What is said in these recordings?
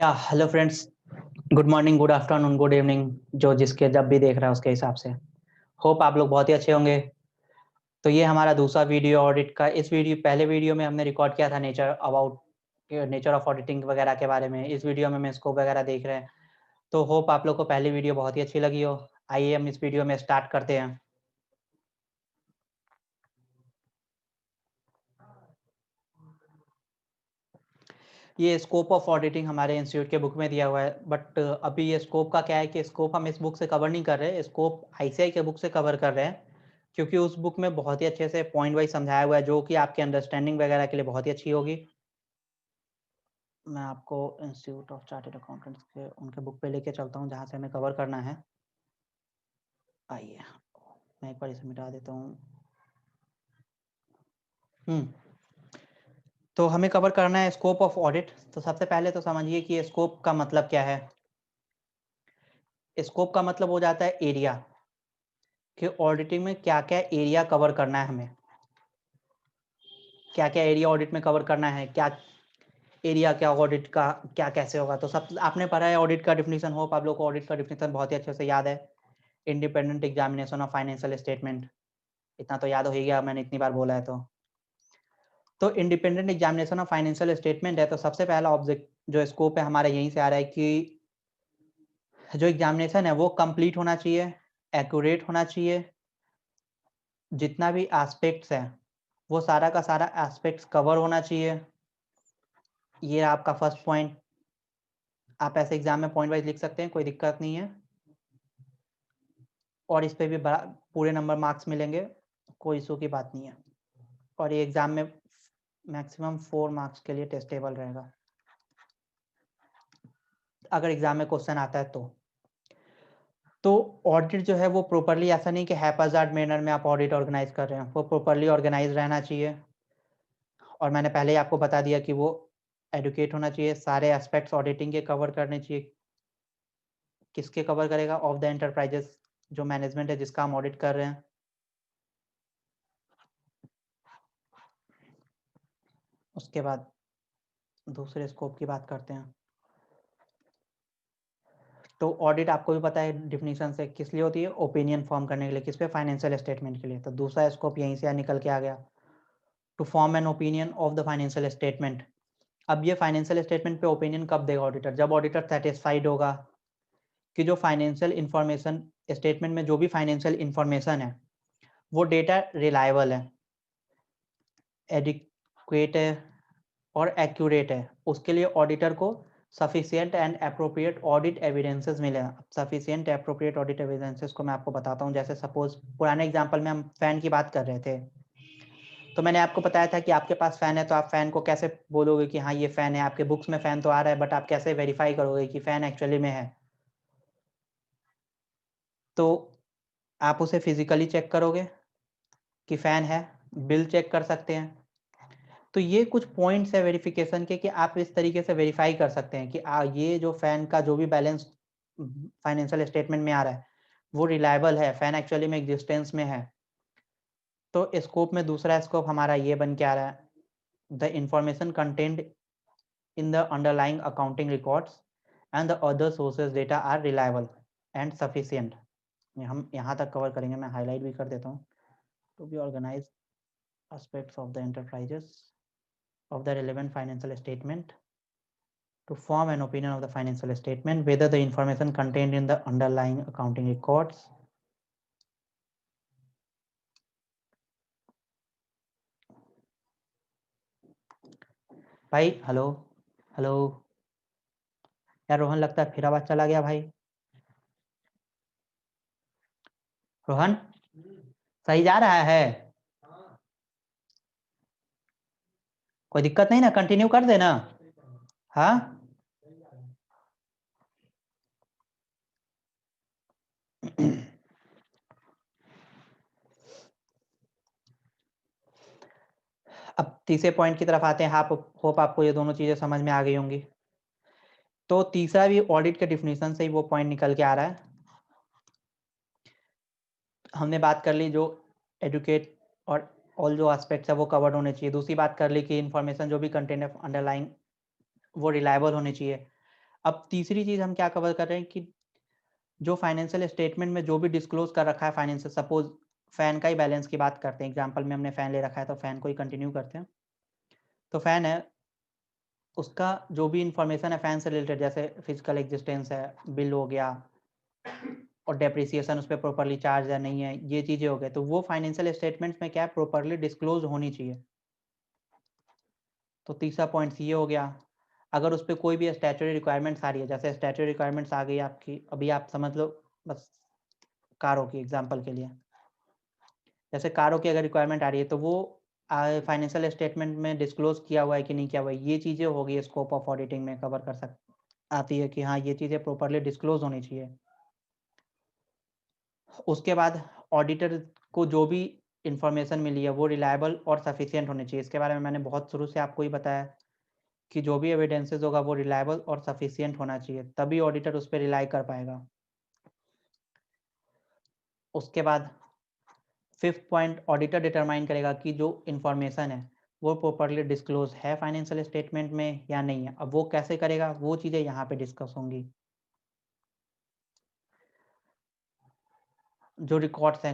या hello friends. Good morning, good afternoon, good evening, जो जिसके जब भी देख रहा है उसके हिसाब से। होप आप लोग बहुत ही अच्छे होंगे। तो ये हमारा दूसरा वीडियो ऑडिट का। इस वीडियो पहले वीडियो में हमने रिकॉर्ड किया था नेचर ऑफ ऑडिटिंग वगैरह के बारे में। इस वीडियो में हम स्कोप वगैरह देख रहे हैं। तो होप आप लोग को पहली वीडियो बहुत ही अच्छी लगी हो। आइए हम इस वीडियो में स्टार्ट करते हैं। ये स्कोप ऑफ ऑडिटिंग हमारे इंस्टीट्यूट के बुक में दिया हुआ है, बट अभी ये स्कोप का क्या है कि स्कोप हम इस बुक से कवर नहीं कर रहे, स्कोप आईसीआई के बुक से कवर कर रहे हैं, क्योंकि उस बुक में बहुत ही अच्छे से पॉइंट वाइज समझाया हुआ है, जो कि आपके अंडरस्टैंडिंग वगैरह के लिए बहुत ही अच्छी होगी। मैं आपको इंस्टीट्यूट ऑफ चार्टर्ड अकाउंटेंट्स के उनके बुक पे लेके चलता हूँ जहाँ से हमें कवर करना है। आइए मैं एक बार इसे मिटा देता हूँ। तो हमें कवर करना है स्कोप ऑफ ऑडिट। तो सबसे पहले तो समझिए कि स्कोप का मतलब क्या है। स्कोप का मतलब हो जाता है एरिया, कि ऑडिटिंग में क्या क्या एरिया कवर करना है हमें, क्या क्या एरिया ऑडिट में कवर करना है, क्या एरिया, क्या ऑडिट का क्या कैसे होगा। तो सब आपने पढ़ा है ऑडिट का डिफिनीशन। होप आप लोग को ऑडिट का डिफिनीशन बहुत ही अच्छे से याद है। Independent examination of financial statement, इतना तो याद हो ही गया, मैंने इतनी बार बोला है। तो independent examination of financial statement है। तो सबसे पहला ऑब्जेक्ट जो स्कोप है हमारा यहीं से आ रहा है कि जो एग्जामिनेशन है वो कंप्लीट होना चाहिए, एक्यूरेट होना चाहिए, जितना भी एस्पेक्ट्स है वो सारा का सारा एस्पेक्ट्स कवर होना चाहिए। ये आपका फर्स्ट पॉइंट। आप ऐसे एग्जाम में पॉइंट वाइज लिख सकते हैं, कोई दिक्कत नहीं है, और इस पे भी पूरे नंबर मार्क्स मिलेंगे, कोई इशू की बात नहीं है। और ये एग्जाम में मैक्सिमम 4 मार्क्स के लिए टेस्टेबल रहेगा, अगर एग्जाम में क्वेश्चन आता है तो ऑडिट जो है वो प्रॉपरली, ऐसा नहीं कि हैपजार्ड मैनर में आप ऑडिट ऑर्गेनाइज कर रहे हैं, वो प्रॉपरली ऑर्गेनाइज रहना चाहिए। और मैंने पहले ही आपको बता दिया कि वो एडुकेट होना चाहिए, सारे एस्पेक्ट्स ऑडिटिंग के कवर करने चाहिए। किसके कवर करेगा? ऑफ द एंटरप्राइजेस, जो मैनेजमेंट है जिसका हम ऑडिट कर रहे हैं। उसके बाद दूसरे स्कोप की बात करते हैं। तो ऑडिट आपको भी पता है डिफिनीशन से किस लिए होती है, ओपिनियन फॉर्म करने के लिए, किस पे? फाइनेंशियल स्टेटमेंट के लिए। तो दूसरा स्कोप यहीं से निकल के आ गया, to form an opinion of the financial statement. अब ये फाइनेंशियल स्टेटमेंट पे ओपिनियन कब देगा ऑडिटर? जब ऑडिटर सेटिस्फाइड होगा कि जो फाइनेंशियल इंफॉर्मेशन स्टेटमेंट में जो भी फाइनेंशियल इंफॉर्मेशन है वो डेटा रिलायबल है, एडिक्वेट है और एक्यूरेट है। उसके लिए ऑडिटर को sufficient and appropriate audit evidences मिले। सफिशिएंट अप्रोप्रिएट ऑडिट एविडेंसेस को मैं आपको बताता हूँ। जैसे सपोज पुराने एग्जांपल में हम फैन की बात कर रहे थे, तो मैंने आपको बताया था कि आपके पास फैन है, तो आप फैन को कैसे बोलोगे कि हाँ ये फैन है? आपके बुक्स में फैन तो आ रहा है, बट आप कैसे वेरीफाई करोगे कि फैन एक्चुअली में है? तो आप उसे फिजिकली चेक करोगे कि फैन है, बिल चेक कर सकते हैं। तो ये कुछ पॉइंट्स है वेरिफिकेशन के, कि आप इस तरीके से वेरीफाई कर सकते हैं कि ये जो फैन का जो भी बैलेंस फाइनेंशियल स्टेटमेंट में आ रहा है वो रिलायबल है, फैन एक्चुअली में एग्जिस्टेंस में है। तो स्कोप में दूसरा स्कोप हमारा ये बन के आ रहा है, the information content in the underlying accounting records and the other sources data are reliable and sufficient। हम यहाँ तक कवर करेंगे, मैं हाईलाइट भी कर देता हूँ। to be organized aspects of the enterprises of the relevant financial statement, to form an opinion of the financial statement, whether the information contained in the underlying accounting records भाई hello hello. यार रोहन, लगता है फिर आवाज चला गया भाई। रोहन सही जा रहा है? कोई दिक्कत नहीं ना? कंटिन्यू कर देना। हाँ अब तीसरे पॉइंट की तरफ आते हैं। होप आपको ये दोनों चीजें समझ में आ गई होंगी। तो तीसरा भी ऑडिट के डिफिनीशन से ही वो पॉइंट निकल के आ रहा है। हमने बात कर ली जो एडुकेट और ऑल जो एस्पेक्ट्स है वो कवर्ड होने चाहिए। दूसरी बात कर ली कि इंफॉर्मेशन जो भी कंटेंट है अंडरलाइंग वो रिलायबल होनी चाहिए। अब तीसरी चीज हम क्या कवर कर रहे हैं कि जो फाइनेंशियल स्टेटमेंट में जो भी डिस्क्लोज कर रखा है फाइनेंशियल, सपोज फैन का ही बैलेंस की बात करते हैं, एग्जांपल में हमने फैन ले रखा है तो फैन को ही कंटिन्यू करते हैं। तो फैन है, उसका जो भी इंफॉर्मेशन है फैन से रिलेटेड, जैसे फिजिकल एग्जिस्टेंस है, बिल हो गया, और डेप्रिसिएशन उस पर प्रॉपरली चार्ज है नहीं है, ये चीजें हो गए, तो वो फाइनेंशियल स्टेटमेंट्स में क्या है, प्रॉपरली डिस्क्लोज होनी चाहिए। तो तीसरा पॉइंट ये हो गया। अगर उस पर कोई भी स्टैट्यूटरी रिक्वायरमेंट्स आ रही है, जैसे स्टैट्यूटरी रिक्वायरमेंट्स आ गई आपकी, अभी आप समझ लो बस कारों की एग्जांपल के लिए, जैसे कारों की अगर रिक्वायरमेंट आ रही है तो वो फाइनेंशियल स्टेटमेंट में डिस्क्लोज किया हुआ है कि नहीं किया हुआ है, ये चीज़ें हो गई स्कोप ऑफ ऑडिटिंग में कवर कर सक आती है कि हाँ ये चीज़ें प्रॉपरली डिस्क्लोज होनी चाहिए। उसके बाद ऑडिटर को जो भी इंफॉर्मेशन मिली है वो रिलायबल और सफिशिएंट होनी चाहिए। इसके बारे में मैंने बहुत शुरू से आपको ही बताया कि जो भी एविडेंसेस होगा वो रिलायबल और सफिशिएंट होना चाहिए, तभी ऑडिटर उस पर रिलाई कर पाएगा। उसके बाद फिफ्थ पॉइंट, ऑडिटर डिटरमाइन करेगा कि जो इन्फॉर्मेशन है वो प्रॉपरली डिस्क्लोज है फाइनेंशियल स्टेटमेंट में या नहीं है। अब वो कैसे करेगा, वो चीज़ें यहाँ पे डिस्कस होंगी। जो रिकॉर्ड्स हैं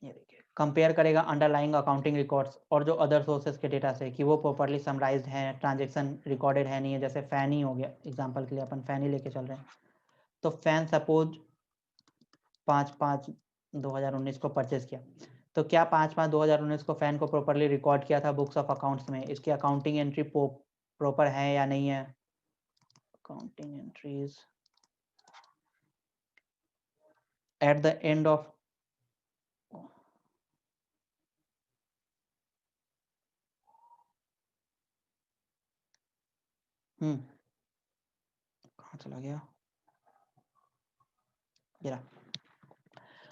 ये देखिए, कंपेयर करेगा अंडरलाइंग अकाउंटिंग रिकॉर्ड्स और जो अदर सोर्सेज के डेटा से कि वो प्रॉपरली समराइज्ड हैं, ट्रांजेक्शन रिकॉर्डेड है नहीं है। जैसे फैन ही हो गया, एग्जांपल के लिए अपन फैन ही लेके चल रहे हैं, तो फैन सपोज 5/5/2019 को परचेज किया, तो क्या 5/5/2019 को फैन को प्रॉपरली रिकॉर्ड किया था बुक्स ऑफ अकाउंट्स में, इसकी अकाउंटिंग एंट्री प्रॉपर है या नहीं है। Accounting entries at the end of कहाँ चला गया,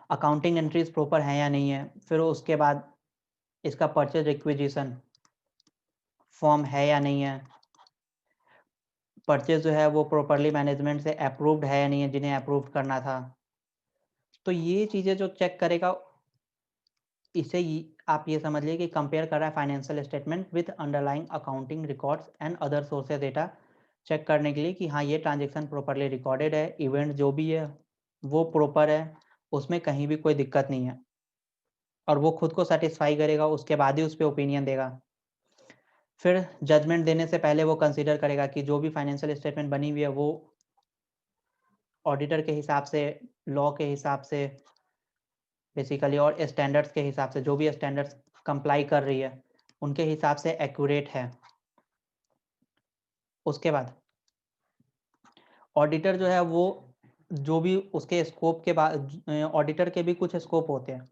अकाउंटिंग एंट्रीज प्रॉपर है या नहीं है। फिर उसके बाद इसका परचेज रिक्विजिशन फॉर्म है या नहीं है, परचेज जो है वो प्रॉपरली मैनेजमेंट से अप्रूव्ड है या नहीं है, जिन्हें अप्रूव करना था। तो ये चीज़ें जो चेक करेगा, इसे आप ये समझ लीजिए कि कंपेयर कर रहा है financial statement with underlying accounting records and other sources data, check करने के लिए कि हाँ ये ट्रांजेक्शन प्रॉपरली रिकॉर्डेड है, इवेंट जो भी है वो प्रॉपर है, उसमें कहीं भी कोई दिक्कत नहीं है, और वो खुद को सेटिस्फाई करेगा, उसके बाद ही उस पर ओपिनियन देगा। फिर जजमेंट देने से पहले वो कंसीडर करेगा कि जो भी फाइनेंशियल स्टेटमेंट बनी हुई है वो ऑडिटर के हिसाब से, लॉ के हिसाब से बेसिकली, और स्टैंडर्ड्स के हिसाब से, जो भी स्टैंडर्ड्स कंप्लाई कर रही है उनके हिसाब से एक्यूरेट है। उसके बाद ऑडिटर जो है वो जो भी उसके स्कोप के बाद, ऑडिटर के भी कुछ स्कोप होते हैं,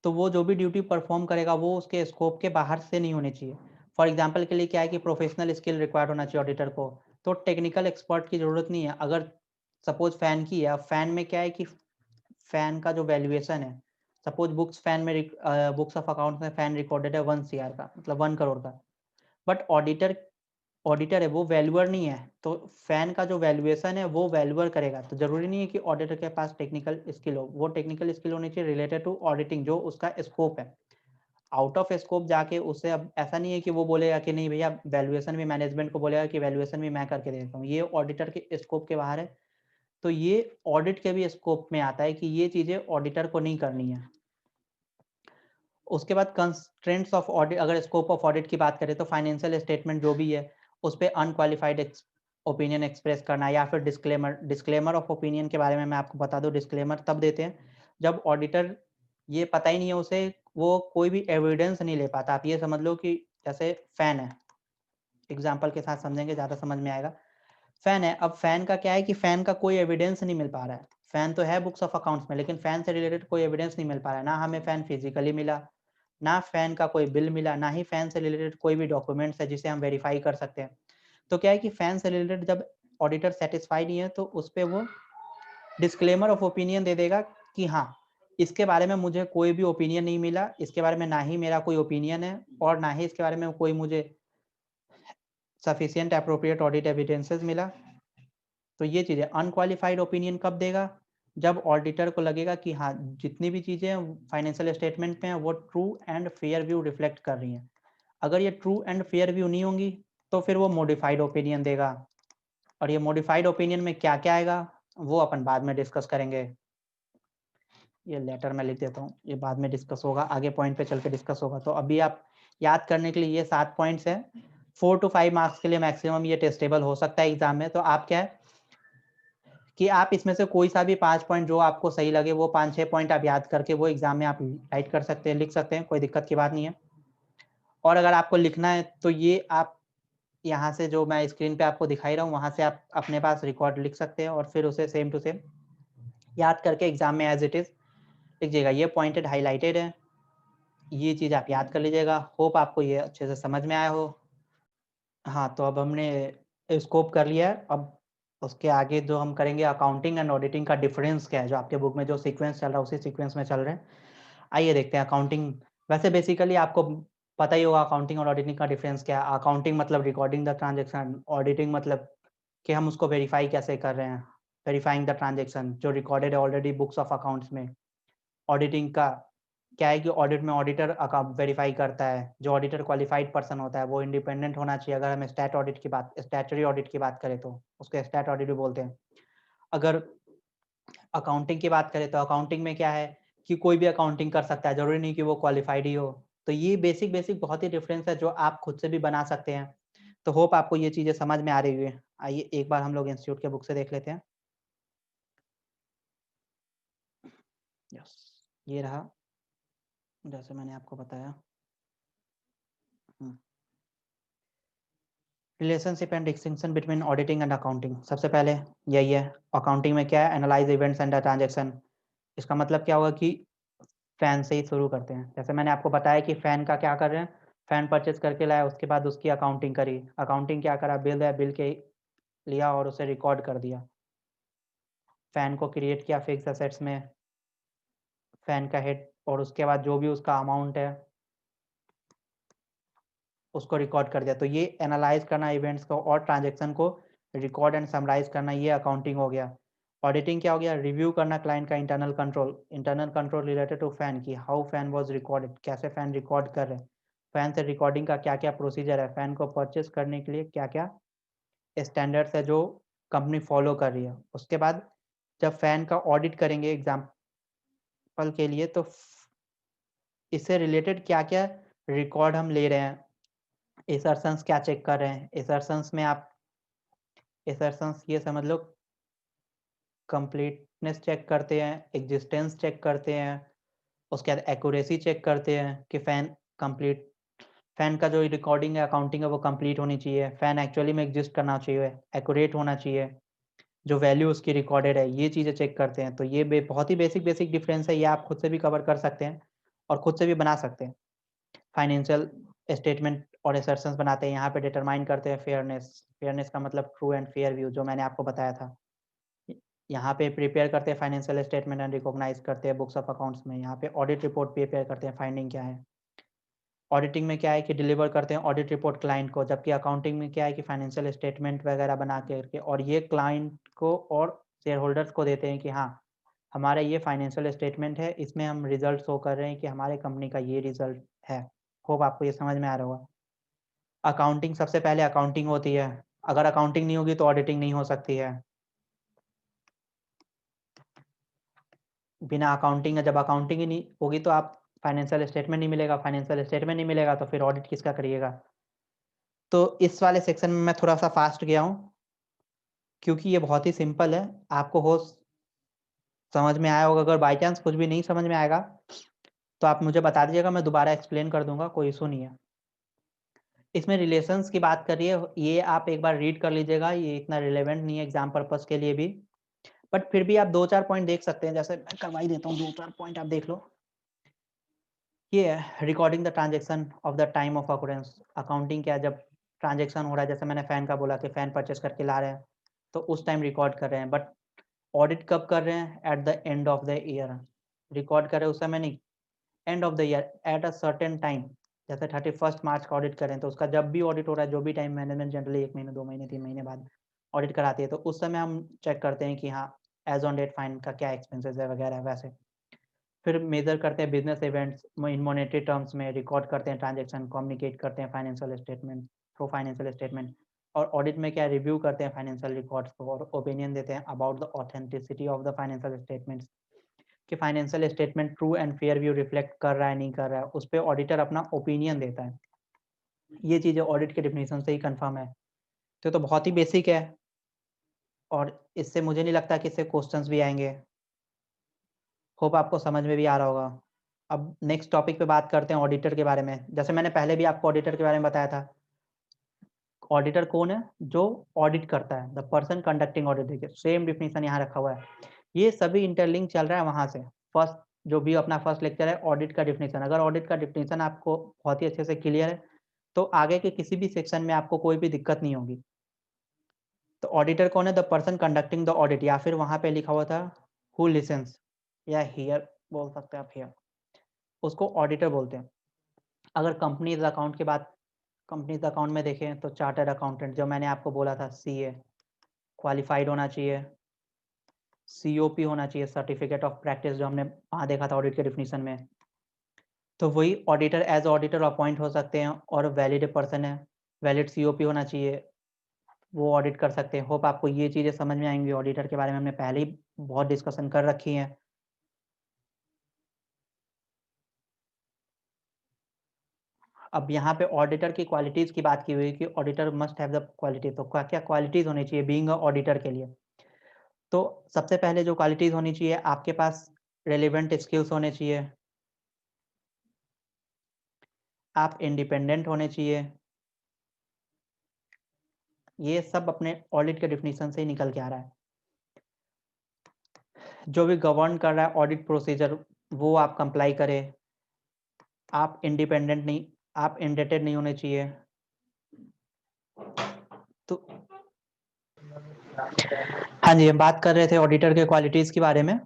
तो वो जो भी ड्यूटी परफॉर्म करेगा वो उसके स्कोप के बाहर से नहीं होनी चाहिए। फॉर एग्जांपल के लिए क्या है कि प्रोफेशनल स्किल रिक्वायर्ड होना चाहिए ऑडिटर को, तो टेक्निकल एक्सपर्ट की ज़रूरत नहीं है। अगर सपोज फैन की है, फैन में क्या है कि फैन का जो वैल्यूएशन है, सपोज बुक्स फैन में बुक्स ऑफ अकाउंट में फैन रिकॉर्डेड है 1 CR का, मतलब 1 करोड़ का, बट ऑडिटर है वो वैल्यूअर नहीं है, तो फैन का जो वैल्यूएशन है वो वैल्यूअर करेगा। तो जरूरी नहीं है कि ऑडिटर के पास टेक्निकल स्किल हो, वो टेक्निकल स्किल होनी चाहिए रिलेटेड टू ऑडिटिंग, जो उसका स्कोप है। आउट ऑफ स्कोप जाके उससे, अब ऐसा नहीं है कि वो बोलेगा कि नहीं भैया वैल्यूएशन भी, मैनेजमेंट को बोलेगा कि वैल्यूएशन भी मैं करके देता हूँ, ये ऑडिटर के स्कोप के बाहर है। तो ये ऑडिट के भी स्कोप में आता है कि ये चीजें ऑडिटर को नहीं करनी है। उसके बाद कंस्ट्रेंट्स ऑफ ऑडिट, अगर स्कोप ऑफ ऑडिट की बात करें तो फाइनेंशियल स्टेटमेंट जो भी है उस पर अनक्वालिफाइड ओपिनियन एक्सप्रेस करना, या फिर डिस्क्लेमर ऑफ ओपिनियन के बारे में मैं आपको बता दूं, डिस्क्लेमर तब देते हैं जब ऑडिटर ये पता ही नहीं है उसे, वो कोई भी एविडेंस नहीं ले पाता। आप ये समझ लो कि जैसे फैन है, एग्जाम्पल के साथ समझेंगे ज़्यादा समझ में आएगा। फैन है, अब फैन का क्या है कि फैन का कोई एविडेंस नहीं मिल पा रहा है, फैन तो है बुक्स ऑफ अकाउंट्स में, लेकिन फैन से रिलेटेड कोई एविडेंस नहीं मिल पा रहा है, ना हमें फैन फिजिकली मिला, ना फैन का कोई बिल मिला, ना ही फैन से रिलेटेड कोई भी डॉक्यूमेंट्स है जिसे हम वेरीफाई कर सकते हैं। तो क्या है कि फैन से रिलेटेड जब ऑडिटर सेटिस्फाई नहीं है तो उस पर वो डिस्क्लेमर ऑफ ओपिनियन दे देगा कि हाँ इसके बारे में मुझे कोई भी ओपिनियन नहीं मिला, इसके बारे में ना ही मेरा कोई ओपिनियन है, और ना ही इसके बारे में कोई मुझे सफिशिएंट अप्रोप्रिएट ऑडिट एविडेंसेस मिला। तो ये चीज़ें अनक्वालिफाइड ओपिनियन कब देगा, जब ऑडिटर को लगेगा कि हाँ जितनी भी चीज़ें फाइनेंशियल स्टेटमेंट में हैं वो true and fair view reflect कर रही हैं। अगर ये ट्रू एंड फेयर व्यू नहीं होंगी तो फिर वो मॉडिफाइड ओपिनियन देगा। और ये मॉडिफाइड ओपिनियन में क्या क्या आएगा वो अपन बाद में डिस्कस करेंगे। ये लेटर में लिख देता हूँ, ये बाद में डिस्कस होगा, आगे पॉइंट पे चल के डिस्कस होगा। तो अभी आप याद करने के लिए ये 7 पॉइंट्स हैं। 4 to 5 मार्क्स के लिए मैक्सिमम ये टेस्टेबल हो सकता है एग्जाम में। तो आप क्या है कि आप इसमें से कोई सा भी 5 पॉइंट जो आपको सही लगे वो 5-6 पॉइंट आप याद करके वो एग्जाम में आप राइट कर सकते हैं, लिख सकते हैं, कोई दिक्कत की बात नहीं है। और अगर आपको लिखना है तो ये आप यहाँ से जो मैं स्क्रीन पे आपको दिखाई रहा हूँ वहाँ से आप अपने पास रिकॉर्ड लिख सकते हैं और फिर उसे सेम टू सेम याद करके एग्जाम में एज इट इज लिखिएगा। ये पॉइंटेड हाईलाइटेड है, ये चीज़ आप याद कर लीजिएगा। होप आपको ये अच्छे से समझ में आया हो। हाँ, तो अब हमने स्कोप कर लिया है। अब उसके आगे जो हम करेंगे अकाउंटिंग एंड ऑडिटिंग का डिफरेंस क्या है, जो आपके बुक में जो सीक्वेंस चल रहा है उसी सीक्वेंस में चल रहे हैं। आइए देखते हैं अकाउंटिंग। वैसे बेसिकली आपको पता ही होगा अकाउंटिंग और ऑडिटिंग का डिफरेंस क्या है। अकाउंटिंग मतलब रिकॉर्डिंग द ट्रांजेक्शन, ऑडिटिंग मतलब कि हम उसको वेरीफाई कैसे कर रहे हैं, वेरीफाइंग द ट्रांजेक्शन जो रिकॉर्डेड है ऑलरेडी बुक्स ऑफ अकाउंट्स में। ऑडिटिंग का क्या है कि ऑडिट में ऑडिटर अकाउंट वेरीफाई करता है, जो ऑडिटर क्वालिफाइड पर्सन होता है वो इंडिपेंडेंट होना चाहिए। अगर हम स्टैट्यूटरी ऑडिट की बात करें तो उसको स्टैट ऑडिट भी बोलते हैं। अगर अकाउंटिंग की बात करें तो अकाउंटिंग में क्या है कि कोई भी अकाउंटिंग कर सकता है, जरूरी नहीं कि वो क्वालिफाइड ही हो। तो ये बेसिक बेसिक बहुत ही डिफरेंस है जो आप खुद से भी बना सकते हैं। तो होप आपको ये चीजें समझ में आ रही है। आइए एक बार हम लोग इंस्टीट्यूट के बुक से देख लेते हैं। यस, ये रहा जैसे मैंने आपको बताया। Relationship and distinction between auditing and accounting, सबसे पहले यही है। अकाउंटिंग में क्या है, एनालाइज इवेंट्स एंड ट्रांजेक्शन। इसका मतलब क्या होगा कि फैन से ही शुरू करते हैं। जैसे मैंने आपको बताया कि फैन का क्या कर रहे हैं, फैन परचेज करके लाया, उसके बाद उसकी अकाउंटिंग करी। अकाउंटिंग क्या करा, बिल है, बिल के लिया और उसे रिकॉर्ड कर दिया। फैन को क्रिएट किया फिक्स असेट्स में, फैन का हेड, और उसके बाद जो भी उसका अमाउंट है उसको रिकॉर्ड कर दिया। तो ये एनालाइज करना इवेंट्स को और ट्रांजेक्शन को रिकॉर्ड एंड समराइज करना, ये अकाउंटिंग हो गया। ऑडिटिंग क्या हो गया, रिव्यू करना क्लाइंट का internal control related to fan की हाउ फैन वाज रिकॉर्डेड, कैसे फैन रिकॉर्ड कर रहे हैं, फैन से रिकॉर्डिंग का क्या क्या प्रोसीजर है, फैन को परचेस करने के लिए क्या क्या स्टैंडर्ड्स है जो कंपनी फॉलो कर रही है। उसके बाद जब फैन का ऑडिट करेंगे एग्जाम्पल के लिए तो इससे रिलेटेड क्या क्या रिकॉर्ड हम ले रहे हैं, एसर्शंस क्या चेक कर रहे हैं। एसर्शंस में आप एसर्शंस ये समझ लो कंप्लीटनेस चेक करते हैं, एग्जिस्टेंस चेक करते हैं, उसके बाद एक्यूरेसी चेक करते हैं कि फैन का जो रिकॉर्डिंग है अकाउंटिंग है वो कंप्लीट होनी चाहिए, फैन एक्चुअली में एग्जिस्ट करना चाहिए, एक्यूरेट होना चाहिए, जो वैल्यू उसकी रिकॉर्डेड है, ये चीज़ें चेक करते हैं। तो ये बहुत ही बेसिक बेसिक डिफरेंस है, ये आप खुद से भी कवर कर सकते हैं और खुद से भी बना सकते हैं। फाइनेंशियल स्टेटमेंट और एसर्शंस बनाते हैं, यहाँ पे डिटरमाइन करते हैं फेयरनेस। फेयरनेस का मतलब ट्रू एंड फेयर व्यू, जो मैंने आपको बताया था। यहाँ पे प्रिपेयर करते हैं फाइनेंशियल स्टेटमेंट एंड रिकॉग्नाइज करते हैं बुक्स ऑफ अकाउंट्स में। यहाँ पे ऑडिट रिपोर्ट प्रिपेयर करते हैं, फाइंडिंग क्या है। ऑडिटिंग में क्या है कि डिलीवर करते हैं ऑडिट रिपोर्ट क्लाइंट को, जबकि अकाउंटिंग में क्या है कि फाइनेंशियल स्टेटमेंट वगैरह बना करके और ये क्लाइंट को और शेयर होल्डर्स को देते हैं कि हाँ हमारा ये फाइनेंशियल स्टेटमेंट है, इसमें हम रिजल्ट शो कर रहे हैं कि हमारे कंपनी का ये रिजल्ट है। होप आपको ये समझ में आ रहा होगा। अकाउंटिंग सबसे पहले अकाउंटिंग होती है, अगर अकाउंटिंग नहीं होगी तो ऑडिटिंग नहीं हो सकती है। बिना अकाउंटिंग है, जब अकाउंटिंग ही नहीं होगी तो आप फाइनेंशियल स्टेटमेंट नहीं मिलेगा, फाइनेंशियल स्टेटमेंट नहीं मिलेगा तो फिर ऑडिट किसका करिएगा। तो इस वाले सेक्शन में मैं थोड़ा सा फास्ट गया हूँ क्योंकि ये बहुत ही सिंपल है, आपको हो समझ में आया होगा। अगर बाई चांस कुछ भी नहीं समझ में आएगा तो आप मुझे बता दीजिएगा, मैं दोबारा एक्सप्लेन कर दूंगा, कोई इशू नहीं है। इसमें रिलेशंस की बात कर रही है, ये आप एक बार रीड कर लीजिएगा, ये इतना रिलेवेंट नहीं है एग्जाम पर्पस के लिए भी, बट फिर भी आप 2-4 पॉइंट देख सकते हैं। जैसे मैं करवा ही देता हूँ, 2-4 पॉइंट आप देख लो। ये है recording the transaction of the time of occurrence. Accounting क्या है, जब ट्रांजेक्शन हो रहा है, जैसे मैंने फैन का बोला कि फैन परचेस करके ला रहे हैं तो उस टाइम रिकॉर्ड कर रहे हैं। बट ऑडिट कब कर रहे हैं, at the end of the year record कर रहे हैं, उस समय नहीं, end of the year at a certain time. जैसे 31 मार्च का ऑडिट करें तो उसका जब भी ऑडिट हो रहा है, जो भी टाइम मैनेजमेंट जनरली 1 महीने 2 महीने 3 महीने बाद ऑडिट कराती है, तो उस समय हम चेक करते हैं कि हाँ एज ऑन डेट फाइन का क्या एक्सपेंसेस है वगैरह वैसे। फिर मेजर करते हैं business events in monetary terms में, रिकॉर्ड करते हैं ट्रांजेक्शन, कम्युनिकेट करते हैं financial statement through financial statement. और ऑडिट में क्या रिव्यू करते हैं फाइनेंशियल रिकॉर्ड्स को और ओपिनियन देते हैं about the authenticity of the financial statements, कि financial statement true and fair view reflect कर रहा है नहीं कर रहा है, उस पर ऑडिटर अपना ओपिनियन देता है। ये चीज़ें ऑडिट के डिफिनीशन से ही कंफर्म है। तो बहुत ही बेसिक है और इससे मुझे नहीं लगता कि इससे क्वेश्चंस भी आएंगे। होप आपको समझ में भी आ रहा होगा। अब नेक्स्ट टॉपिक पे बात करते हैं ऑडिटर के बारे में। जैसे मैंने पहले भी आपको ऑडिटर के बारे में बताया था, ऑडिटर कौन है? जो ऑडिट करता है, द पर्सन कंडक्टिंग ऑडिट। देखिए सेम डिफिनीशन यहाँ रखा हुआ है, ये सभी इंटरलिंक चल रहा है वहां से। फर्स्ट जो भी अपना फर्स्ट लेक्चर है ऑडिट का डिफिनीशन, अगर ऑडिट का डिफिनीशन आपको बहुत ही अच्छे से क्लियर है तो आगे के किसी भी सेक्शन में आपको कोई भी दिक्कत नहीं होगी। तो ऑडिटर कौन है? The person conducting the audit, या फिर वहां पे लिखा हुआ था हु लिसन्स, या हियर बोल सकते हैं आप, हियर, उसको ऑडिटर बोलते हैं। अगर कंपनीज अकाउंट की बात, कंपनीज अकाउंट में देखें तो चार्टर्ड अकाउंटेंट, जो मैंने आपको बोला था सीए क्वालिफाइड होना चाहिए, सीओपी होना चाहिए, सर्टिफिकेट ऑफ प्रैक्टिस, जो हमने वहाँ देखा था ऑडिट के डिफिनीशन में। तो वही ऑडिटर एज ऑडिटर अपॉइंट हो सकते हैं और वैलिड पर्सन है, वैलिड सीओपी होना चाहिए, वो ऑडिट कर सकते हैं। होप आपको ये चीज़ें समझ में आएंगी। ऑडिटर के बारे में हमने पहले ही बहुत डिस्कशन कर रखी है। अब यहाँ पे ऑडिटर की क्वालिटीज़ की बात की हुई कि auditor must have the quality, तो क्या क्या क्वालिटीज़ होनी चाहिए बीइंग अ ऑडिटर के लिए? तो सबसे पहले जो क्वालिटीज़ होनी चाहिए, आपके पास रेलेवेंट स्किल्स होने चाहिए, आप इंडिपेंडेंट होने चाहिए। ये सब अपने ऑडिट के डिफिनीशन से ही निकल के आ रहा है। जो भी गवर्न कर रहा है ऑडिट प्रोसीजर, वो आप कंप्लाई करें। आप इंडिपेंडेंट नहीं, आप इंडेटेड नहीं होने चाहिए। तो हाँ जी, हम बात कर रहे थे ऑडिटर के क्वालिटीज़ के बारे में।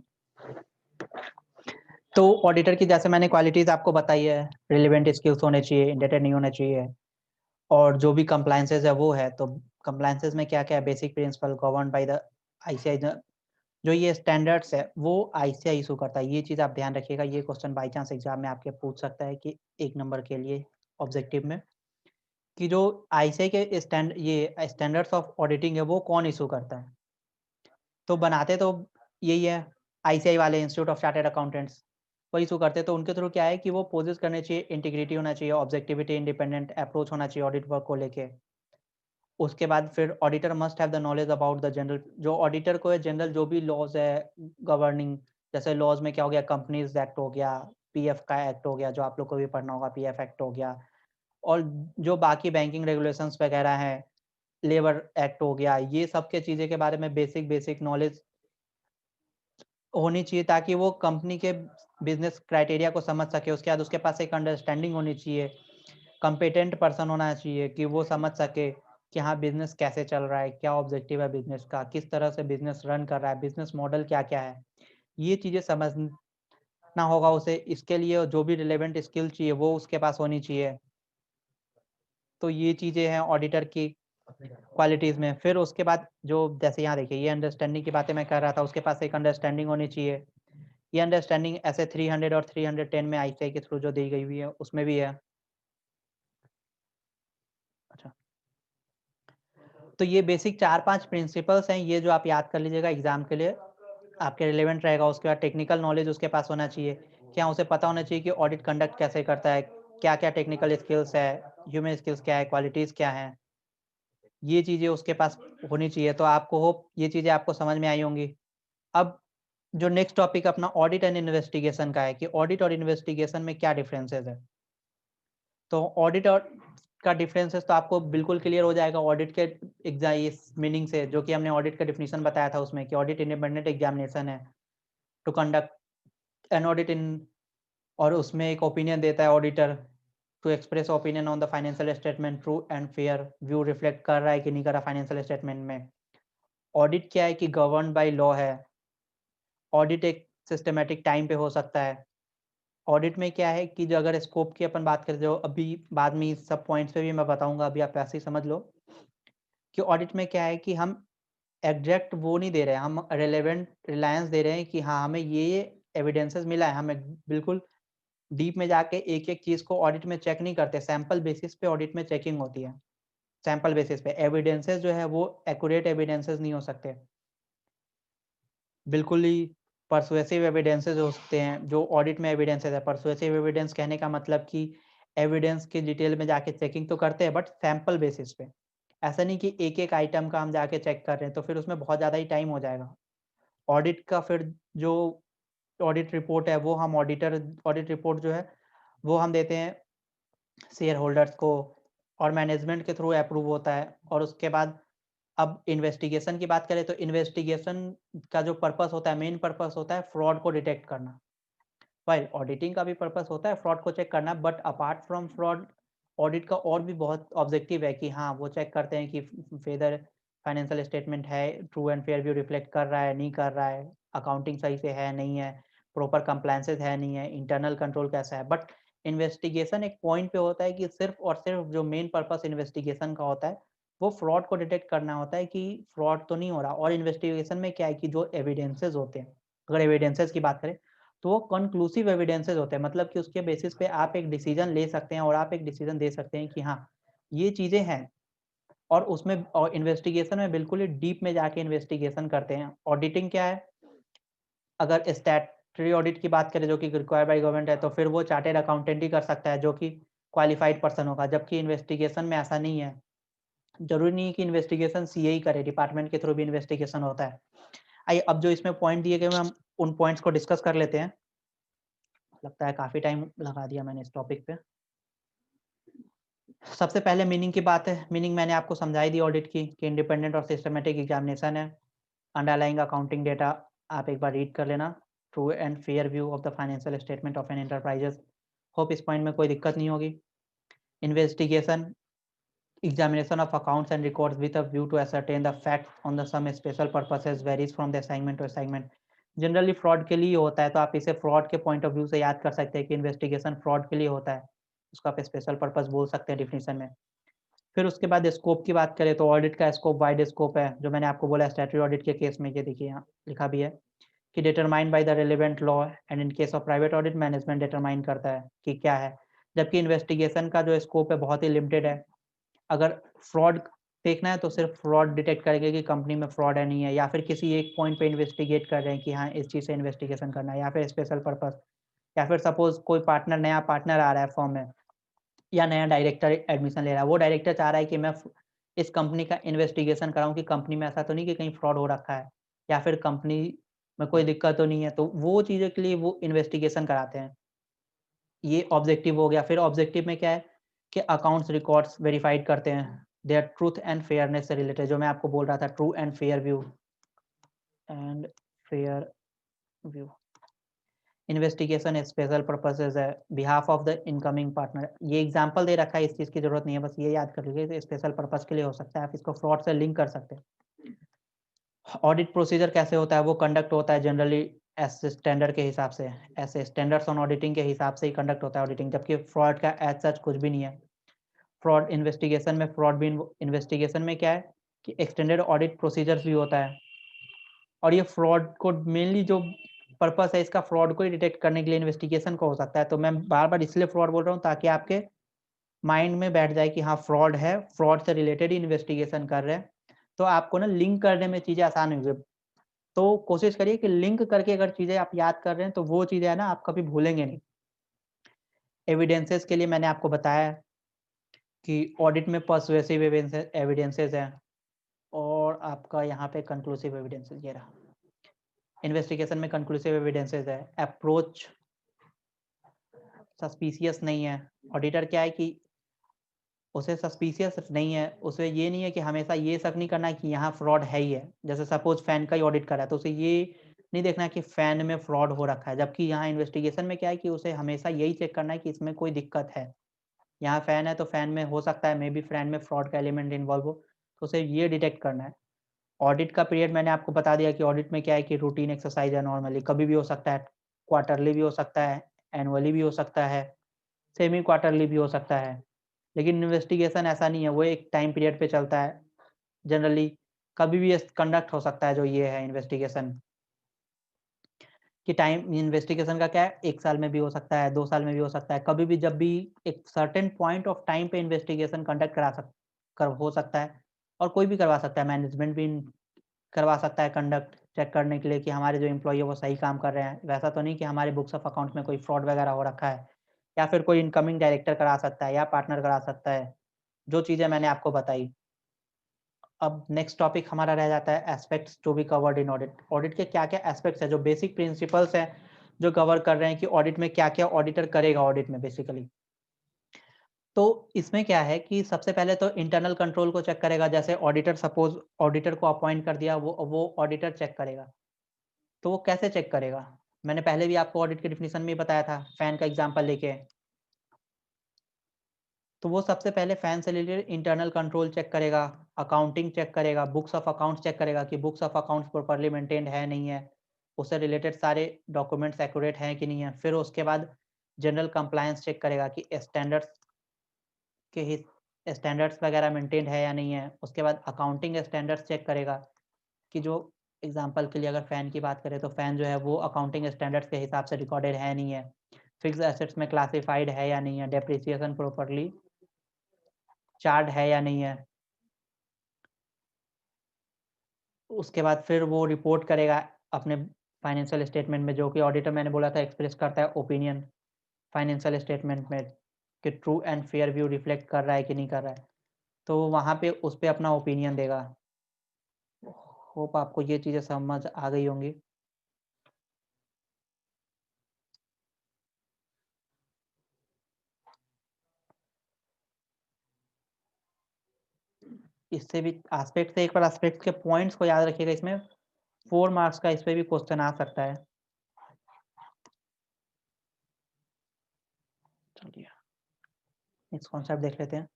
तो ऑडिटर की जैसे मैंने क्वालिटीज़ आपको बताई है, रिलेवेंट स्किल्स होने चाहिए, इंडेटेड नहीं होना चाहिए, और जो भी कंप्लायंसेस है वो है। तो कंप्लायंसेस में क्या-क्या है? Basic principle governed by the ICI, जो ये स्टैंडर्ड्स है वो आईसीआई इशू करता है। ये चीज़ आप ध्यान रखिएगा, ये क्वेश्चन बाय चांस एग्जाम में आपके पूछ सकता है कि 1 नंबर के लिए ऑब्जेक्टिव में, कि जो आईसीआई के स्टैंडर्ड्स ऑफ ऑडिटिंग है वो कौन इशू करता है? तो बनाते तो यही है, आईसीआई वाले, इंस्टीट्यूट ऑफ चार्टर्ड अकाउंटेंट्स, वो इशू करते हैं। तो उनके थ्रू क्या है कि वो पोजेस करने चाहिए, इंटीग्रिटी होना चाहिए, ऑब्जेक्टिविटी, इंडिपेंडेंट अप्रोच होना चाहिए ऑडिट वर्क को लेके। उसके बाद फिर auditor must have the knowledge about the general, जो ऑडिटर को है जनरल जो भी लॉज है गवर्निंग, जैसे लॉज में क्या हो गया, कंपनीज एक्ट हो गया, पीएफ का एक्ट हो गया, जो आप लोग को भी पढ़ना होगा, पीएफ एक्ट हो गया, और जो बाकी बैंकिंग रेगुलेशंस वगैरह हैं, लेबर एक्ट हो गया, ये सब के चीज़ें के बारे में बेसिक बेसिक नॉलेज होनी चाहिए ताकि वो कंपनी के बिजनेस क्राइटेरिया को समझ सके। उसके बाद उसके पास एक अंडरस्टैंडिंग होनी चाहिए, कॉम्पिटेंट पर्सन होना चाहिए कि वो समझ सके कि हाँ बिजनेस कैसे चल रहा है, क्या ऑब्जेक्टिव है बिजनेस का, किस तरह से बिजनेस रन कर रहा है, बिजनेस मॉडल क्या-क्या है, ये चीज़ें समझना होगा उसे। इसके लिए जो भी रिलेवेंट स्किल चाहिए वो उसके पास होनी चाहिए। तो ये चीज़ें हैं ऑडिटर की क्वालिटीज़ में। फिर उसके बाद जो जैसे यहाँ देखिए, ये अंडरस्टैंडिंग की बातें मैं कर रहा था, उसके पास एक अंडरस्टैंडिंग होनी चाहिए। ये अंडरस्टैंडिंग ऐसे 300 और 310 में आईसीआई के थ्रू जो दी गई हुई है उसमें भी है। अच्छा, तो ये बेसिक 4-5 प्रिंसिपल्स हैं, ये जो आप याद कर लीजिएगा एग्जाम के लिए आपके रिलेवेंट रहेगा। उसके बाद टेक्निकल नॉलेज उसके पास होना चाहिए, क्या उसे पता होना चाहिए कि ऑडिट कंडक्ट कैसे करता है, क्या-क्या टेक्निकल स्किल्स है, ह्यूमन स्किल्स क्या है, क्वालिटीज़ क्या हैं, ये चीज़ें उसके पास होनी चाहिए। तो आपको होप ये चीज़ें आपको समझ में आई होंगी। अब जो नेक्स्ट टॉपिक अपना ऑडिट एंड इन्वेस्टिगेशन का है, कि ऑडिट और इन्वेस्टिगेशन में क्या डिफरेंसेस है। तो ऑडिट और का डिफरेंसेस तो आपको बिल्कुल क्लियर हो जाएगा ऑडिट के इस मीनिंग से, जो कि हमने ऑडिट का डिफिनीशन बताया था उसमें, कि ऑडिट इंडिपेंडेंट एग्जामिनेशन है to conduct an audit in, और उसमें एक ओपिनियन देता है auditor to express opinion on the financial statement, true and fair view reflect कर रहा है कि नहीं कर रहा फाइनेंशियल स्टेटमेंट में। ऑडिट क्या है कि गवर्न बाय लॉ है। ऑडिट एक सिस्टमैटिक टाइम पे हो सकता है। ऑडिट में क्या है कि जो अगर स्कोप की अपन बात करें, जो अभी बाद में इस सब पॉइंट्स पे भी मैं बताऊंगा, अभी आप ऐसे ही समझ लो कि ऑडिट में क्या है कि हम एग्जैक्ट वो नहीं दे रहे हैं, हम रिलेवेंट रिलायंस दे रहे हैं कि हाँ हमें ये एविडेंसेस मिला है। हमें बिल्कुल डीप में जाके एक एक चीज़ को ऑडिट में चेक नहीं करते, सैंपल बेसिस पे ऑडिट में चेकिंग होती है। सैंपल बेसिस पे। एविडेंसेस जो है वो एक्यूरेट एविडेंसेस नहीं हो सकते, बिल्कुल ही परसुएसिव एविडेंसेस हो सकते हैं जो ऑडिट में एविडेंसेस है। परसुएसिव एविडेंस कहने का मतलब कि एविडेंस की डिटेल में जाके चेकिंग तो करते हैं बट सैंपल बेसिस पे। ऐसा नहीं कि एक-एक आइटम का हम जाके चेक कर रहे हैं, तो फिर उसमें बहुत ज़्यादा ही टाइम हो जाएगा। ऑडिट का फिर जो ऑडिट रिपोर्ट है वो हम ऑडिट रिपोर्ट जो है वो हम देते हैं शेयर होल्डर्स को और मैनेजमेंट के थ्रू अप्रूव होता है। और उसके बाद अब इन्वेस्टिगेशन की बात करें तो इन्वेस्टिगेशन का जो पर्पस होता है, मेन पर्पस होता है फ्रॉड को डिटेक्ट करना। व्हाइल ऑडिटिंग का भी पर्पस होता है फ्रॉड को चेक करना, but apart from fraud audit का और भी बहुत ऑब्जेक्टिव है कि हाँ, वो चेक करते हैं कि वेदर फाइनेंशियल स्टेटमेंट है true and fair view reflect कर रहा है, नहीं कर रहा है, अकाउंटिंग सही से है, नहीं है, प्रॉपर कंप्लायंसेस है, नहीं है, इंटरनल कंट्रोल कैसा है। बट इन्वेस्टिगेशन एक पॉइंट पे होता है कि सिर्फ और सिर्फ जो मेन पर्पस इन्वेस्टिगेशन का होता है वो फ्रॉड को डिटेक्ट करना होता है कि फ्रॉड तो नहीं हो रहा। और इन्वेस्टिगेशन में क्या है कि जो एविडेंसेस होते हैं, अगर एविडेंसेस की बात करें तो वो कंक्लूसिव एविडेंसेस होते हैं, मतलब कि उसके बेसिस पे आप एक डिसीजन ले सकते हैं और आप एक डिसीजन दे सकते हैं कि हाँ, ये चीज़ें हैं। और उसमें और इन्वेस्टिगेशन में बिल्कुल ही डीप में जाके इन्वेस्टिगेशन करते हैं। ऑडिटिंग क्या है? अगर स्टैट्यूटरी ऑडिट की बात करें जो कि रिक्वायर्ड बाय गवर्नमेंट है, तो फिर वो चार्टर्ड अकाउंटेंट ही कर सकता है जो कि क्वालिफाइड पर्सन होगा, जबकि इन्वेस्टिगेशन में ऐसा नहीं है। ज़रूरी नहीं है कि इन्वेस्टिगेशन सीए ही करे, डिपार्टमेंट के थ्रू भी इन्वेस्टिगेशन होता है। आइए अब जो इसमें पॉइंट दिए गए हैं हम उन पॉइंट्स को डिस्कस कर लेते हैं। लगता है काफ़ी टाइम लगा दिया मैंने इस टॉपिक पे। सबसे पहले मीनिंग की बात है। मीनिंग मैंने आपको समझाई दी ऑडिट की कि इंडिपेंडेंट और सिस्टमैटिक एग्जामिनेशन है। अंडरलाइंग अकाउंटिंग डेटा आप एक बार रीड कर लेना। True and fair view of the financial statement of an enterprises. Hope इस पॉइंट में कोई दिक्कत नहीं होगी। Investigation examination of accounts and records with a view to ascertain the fact on the some special purposes varies from the assignment to assignment। Generally fraud के लिए होता है, तो आप इसे फ्रॉड के पॉइंट ऑफ व्यू से याद कर सकते हैं कि इन्वेस्टिगेशन फ्रॉड के लिए होता है, उसको आप स्पेशल पर्पस बोल सकते हैं डिफिनीशन में। फिर उसके बाद स्कोप की बात करें तो ऑडिट का स्कोप वाइड स्कोप है, जो मैंने आपको बोला स्टैट्यूटरी ऑडिट के केस में। ये देखिए यहाँ लिखा भी है कि determined by the relevant law and in case of private audit management determine करता है कि क्या है, जबकि इन्वेस्टिगेशन का जो स्कोप है बहुत ही लिमिटेड है। अगर फ्रॉड देखना है तो सिर्फ फ्रॉड डिटेक्ट करेंगे कि कंपनी में फ्रॉड है नहीं है, या फिर किसी एक पॉइंट पे इन्वेस्टिगेट कर रहे हैं कि हाँ इस चीज़ से इन्वेस्टिगेशन करना है, या फिर स्पेशल पर्पस, या फिर सपोज कोई नया पार्टनर आ रहा है फर्म में, या नया डायरेक्टर एडमिशन ले रहा है। वो डायरेक्टर चाह रहा है कि मैं इस कंपनी का इन्वेस्टिगेशन कराऊं कि कंपनी में ऐसा तो नहीं कि कहीं फ्रॉड हो रखा है, या फिर कंपनी में कोई दिक्कत तो नहीं है, तो वो चीज़ों के लिए वो इन्वेस्टिगेशन कराते हैं। ये ऑब्जेक्टिव हो गया। फिर ऑब्जेक्टिव में क्या है कि अकाउंट्स रिकॉर्ड्स वेरीफाइड करते हैं, देयर ट्रूथ एंड फेयरनेस से रिलेटेड, जो मैं आपको बोल रहा था, true and fair view and fair view. Investigation special purposes है behalf of the incoming partner. ये एग्जांपल दे रखा है, इस चीज़ की जरूरत नहीं है, बस ये याद कर लीजिए स्पेशल पर्पस के लिए हो सकता है, आप इसको फ्रॉड से लिंक कर सकते हैं। ऑडिट प्रोसीजर कैसे होता है? वो कंडक्ट होता है जनरली ऐसे स्टैंडर्ड के हिसाब से, ऐसे स्टैंडर्ड्स ऑन ऑडिटिंग के हिसाब से ही कंडक्ट होता है ऑडिटिंग, जबकि फ्रॉड का एज सच कुछ भी नहीं है। फ्रॉड इन्वेस्टिगेशन में फ्रॉड भी इन्वेस्टिगेशन में क्या है कि एक्सटेंडेड ऑडिट प्रोसीजर्स भी होता है, और ये फ्रॉड को मेनली जो पर्पस है इसका फ्रॉड को ही डिटेक्ट करने के लिए इन्वेस्टिगेशन का हो सकता है। तो मैं बार बार इसलिए फ्रॉड बोल रहा हूँ ताकि आपके माइंड में बैठ जाए कि हाँ फ्रॉड है, फ्रॉड से रिलेटेड ही इन्वेस्टिगेशन कर रहे हैं, तो आपको ना लिंक करने में चीज़ें आसान होंगी। तो कोशिश करिए कि लिंक करके अगर चीज़ें आप याद कर रहे हैं तो वो चीज़ें है ना आप कभी भूलेंगे नहीं। एविडेंसेस के लिए मैंने आपको बताया कि ऑडिट में पर्सुएसिव एविडेंसेस हैं, और आपका यहाँ पे कंक्लूसिव एविडेंसेस ये रहा। इन्वेस्टिगेशन में कंक्लूसिव एविडेंसेस है। अप्रोच सस्पिशियस नहीं है। ऑडिटर क्या है कि उसे सस्पिशियस नहीं है, उसे ये नहीं है कि हमेशा ये शक नहीं करना है कि यहाँ फ्रॉड है ही है। जैसे सपोज फैन का ही ऑडिट कर रहा है तो उसे ये नहीं देखना कि फैन में फ्रॉड हो रखा है, जबकि यहाँ इन्वेस्टिगेशन में क्या है कि उसे हमेशा यही चेक करना है कि इसमें कोई दिक्कत है। यहाँ फैन है तो फैन में हो सकता है मे बी फैन में फ्रॉड का एलिमेंट इन्वॉल्व हो, तो उसे ये डिटेक्ट करना है। ऑडिट का पीरियड मैंने आपको बता दिया कि ऑडिट में क्या है कि रूटीन एक्सरसाइज है, नॉर्मली कभी भी हो सकता है, क्वार्टरली भी हो सकता है, एनुअली भी हो सकता है, सेमी क्वार्टरली भी हो सकता है। लेकिन इन्वेस्टिगेशन ऐसा नहीं है, वो एक टाइम पीरियड पे चलता है। जनरली कभी भी कंडक्ट हो सकता है जो ये है इन्वेस्टिगेशन कि टाइम इन्वेस्टिगेशन का क्या है, 1 साल में भी हो सकता है, 2 साल में भी हो सकता है, कभी भी जब भी एक सर्टेन पॉइंट ऑफ टाइम पे इन्वेस्टिगेशन कंडक्ट करा सकते हो सकता है, और कोई भी करवा सकता है, मैनेजमेंट भी करवा सकता है कंडक्ट चेक करने के लिए कि हमारे जो एम्प्लॉई है वो सही काम कर रहे हैं। वैसा तो नहीं कि हमारे बुक्स ऑफ अकाउंट्स में कोई फ्रॉड वगैरह हो रखा है, या फिर कोई इनकमिंग डायरेक्टर करा सकता है या पार्टनर करा सकता है, जो चीज़ें मैंने आपको बताई। अब नेक्स्ट टॉपिक हमारा रह जाता है aspects to be covered in audit. Audit के क्या-क्या एस्पेक्ट्स हैं, जो बेसिक प्रिंसिपल्स हैं, जो कवर कर रहे हैं कि ऑडिट में क्या-क्या ऑडिटर करेगा ऑडिट में बेसिकली। तो इसमें क्या है कि सबसे पहले तो इंटरनल कंट्रोल को चेक करेगा, जैसे ऑडिटर सपोज़ ऑडिटर को अपॉइंट कर दिया, वो ऑडिटर चेक करेगा। तो वो कैसे चेक करेगा? मैंने पहले भी आपको ऑडिट के डेफिनिशन में ही बताया था, फैन का एग्ज़ाम्पल लेके। तो वो सबसे पहले फैन से रिलेटेड इंटरनल कंट्रोल चेक करेगा, अकाउंटिंग चेक करेगा, बुक्स ऑफ अकाउंट्स चेक करेगा कि books of accounts properly maintained है, नहीं है। उससे रिलेटेड सारे डॉक्यूमेंट्स एक्यूरेट हैं कि नहीं है। फिर उसके बाद जनरल कंप्लायंस चेक करेगा कि स्टैंडर्ड्स वगैरह मेंटेन्ड है या नहीं है। उसके बाद अकाउंटिंग स्टैंडर्ड्स चेक करेगा कि जो एग्ज़ाम्पल के लिए अगर फ़ैन की बात करें तो फ़ैन जो है वो अकाउंटिंग स्टैंडर्ड्स के हिसाब से रिकॉर्डेड है, नहीं है। फिक्स्ड एसेट्स में क्लासिफाइड है या नहीं है, डेप्रिसिएशन प्रॉपर्ली चार्ट है या नहीं है। उसके बाद फिर वो रिपोर्ट करेगा अपने फाइनेंशियल स्टेटमेंट में, जो कि ऑडिटर मैंने बोला था एक्सप्रेस करता है ओपिनियन फाइनेंशियल स्टेटमेंट में कि true and fair view reflect कर रहा है कि नहीं कर रहा है। तो वहाँ पे उस पे अपना ओपिनियन देगा। होप आपको ये चीज़ें समझ आ गई होंगी। इससे भी एस्पेक्ट से एक बार एस्पेक्ट के पॉइंट्स को याद रखिएगा, इसमें 4 मार्क्स का इस पे भी क्वेश्चन आ सकता है। चलिए नेक्स्ट कॉन्सेप्ट देख लेते हैं।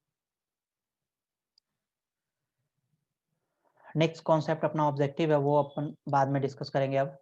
नेक्स्ट कॉन्सेप्ट अपना ऑब्जेक्टिव है, वो अपन बाद में डिस्कस करेंगे अब।